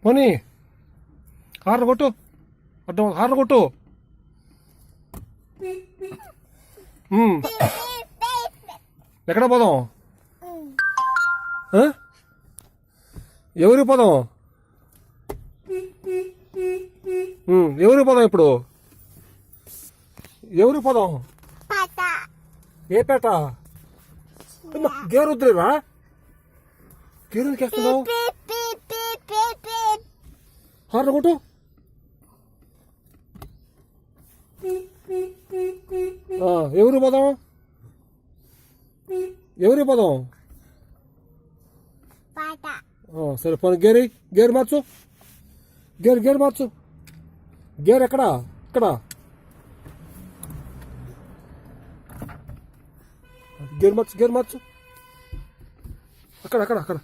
పోనీ హార్న్ కొట్టు, అర్థం హార్న్ కొట్టు. ఎక్కడ పోదాం? ఎవరికి పోదాం? ఎవరికి పోదాం ఇప్పుడు? ఎవరికి పోదాం? ఏ పేట? గేరు వద్దులేవా? గేరు ఎక్కేస్తున్నావు? హార్న్ కొట్టు. ఎవరికి పోదాం? ఎవరికి పోదాం? సరే పోనీ గేరు మార్చు. గేరు మార్చు. గేర్ ఎక్కడా? ఇక్కడ గేర్ మార్చు. అక్కడ